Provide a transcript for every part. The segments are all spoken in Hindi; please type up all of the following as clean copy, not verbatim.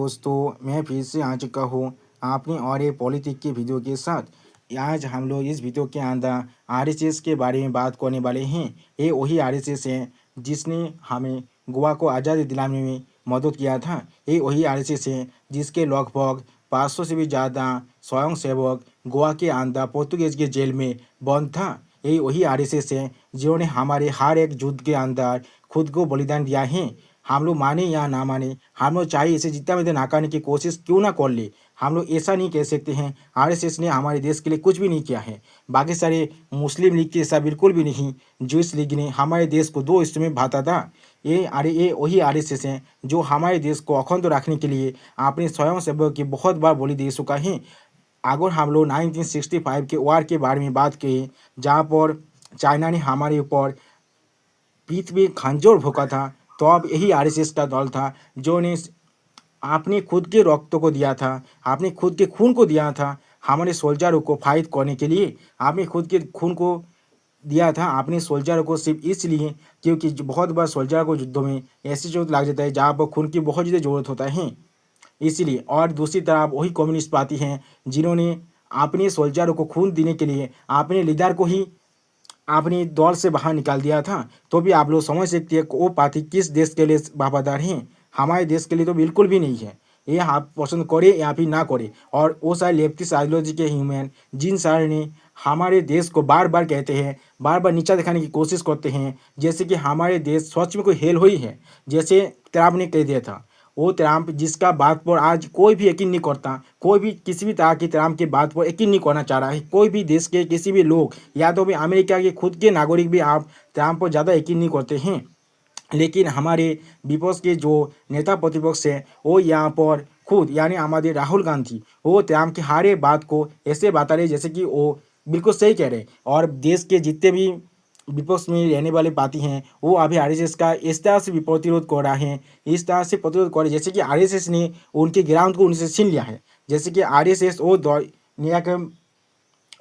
दोस्तों, मैं फिर से आ चुका हूँ आपने और ये पॉलिटिक्स की वीडियो के साथ। आज हम लोग इस वीडियो के अंदर आरएसएस के बारे में बात करने वाले हैं। ये वही आरएसएस है जिसने हमें गोवा को आज़ादी दिलाने में मदद किया था। ये वही आरएसएस है जिसके लगभग 500 से भी ज़्यादा स्वयंसेवक गोवा के अंदर पोर्तुगीज के जेल में बंद था। ये वही आरएसएस है जिन्होंने हमारे हर एक युद्ध के अंदर खुद को बलिदान दिया है। हम लोग माने या ना माने, हम लोग चाहे इसे जितना भी नाकारने की कोशिश क्यों ना कर ले, हम लोग ऐसा नहीं कह सकते हैं आरएसएस ने हमारे देश के लिए कुछ भी नहीं किया है। बाकी सारे मुस्लिम लीग के ऐसा बिल्कुल भी नहीं। जूस लीग ने हमारे देश को दो हिस्सों में बांटा था। ये वही आरएसएस हैं जो हमारे देश को अखंड रखने के लिए अपने स्वयंसेवक की बहुत बार बलि दे चुका है। अगर हम लोग 1965 के वार के बारे में बात करें, जहाँ पर चाइना ने हमारे ऊपर पीठ में खंजर भोंका था, तो अब यही आरएसएस का दल था जो ने आपने खुद के रक्त को दिया था, आपने खुद के खून को दिया था हमारे सोल्जरों को फाइट करने के लिए। आपने खुद के खून को दिया था आपने सोल्जरों को सिर्फ इसलिए क्योंकि बहुत बार सोल्जर को युद्धों में ऐसी चोट लग जाता है जहाँ पर खून की बहुत ज़्यादा ज़रूरत होता है, इसलिए। और दूसरी तरफ वही कम्युनिस्ट पार्टी हैं जिन्होंने अपने सोल्जरों को खून देने के लिए अपने लीडर को ही आपने दौड़ से बाहर निकाल दिया था। तो भी आप लोग समझ सकते हैं कि वो पार्टी किस देश के लिए वफादार हैं। हमारे देश के लिए तो बिल्कुल भी नहीं है। ये आप पसंद करे या फिर ना करे। और वो सारे लेफ्टिस्ट आइडियोलॉजी के ह्यूमन जिन सारे ने हमारे देश को बार बार कहते हैं, बार बार नीचा दिखाने की कोशिश करते हैं, जैसे कि हमारे देश सच में कोई हेल हुई है। जैसे ट्रम्प ने कह दिया था, वो ट्रम्प जिसका बात पर आज कोई भी यकीन नहीं करता, कोई भी किसी भी तरह की ट्रम्प की बात पर यकीन नहीं करना चाह रहा है। कोई भी देश के किसी भी लोग या तो भी अमेरिका के खुद के नागरिक भी आप ट्रम्प पर ज़्यादा यकीन नहीं करते हैं। लेकिन हमारे विपक्ष के जो नेता प्रतिपक्ष हैं वो यहाँ पर खुद यानी हमारे राहुल गांधी वो ट्रम्प की हर एक बात को ऐसे बता रहे जैसे कि वो बिल्कुल सही कह रहे। और देश के जितने भी विपक्ष में रहने वाले पार्टी हैं वो अभी आरएसएस का इस तरह से प्रतिरोध कर रहा है, इस तरह से प्रतिरोध कर रहे जैसे कि आरएसएस ने उनके ग्राउंड को उनसे छीन लिया है। जैसे कि आरएसएस वो नया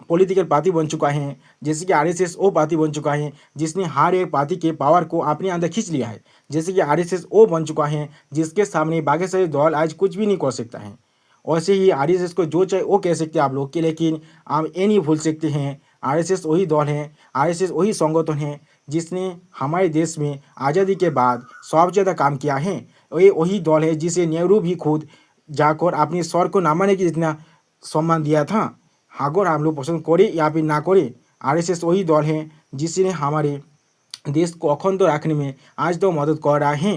पॉलिटिकल पार्टी बन चुका है, जैसे कि आरएसएस वो पार्टी बन चुका है जिसने हर एक पार्टी के पावर को अपने अंदर खींच लिया है। जैसे कि आरएसएस वो बन चुका है जिसके सामने बाकी सारे दल आज कुछ भी नहीं कर सकता है। वैसे ही आरएसएस को जो चाहे वो कह सकते हैं आप लोग के, लेकिन आप ये नहीं भूल सकते हैं आरएसएस वही दल है, आरएसएस वही संगठन है जिसने हमारे देश में आज़ादी के बाद सबसे ज़्यादा काम किया है। ये वही दल है जिसे नेहरू भी खुद जाकर अपने सर को नामाने की जितना सम्मान दिया था। अगर हम लोग पसंद करें या फिर ना करें, आरएसएस वही दल है जिसने हमारे देश को अखंड रखने में आज तो मदद कर रहा है।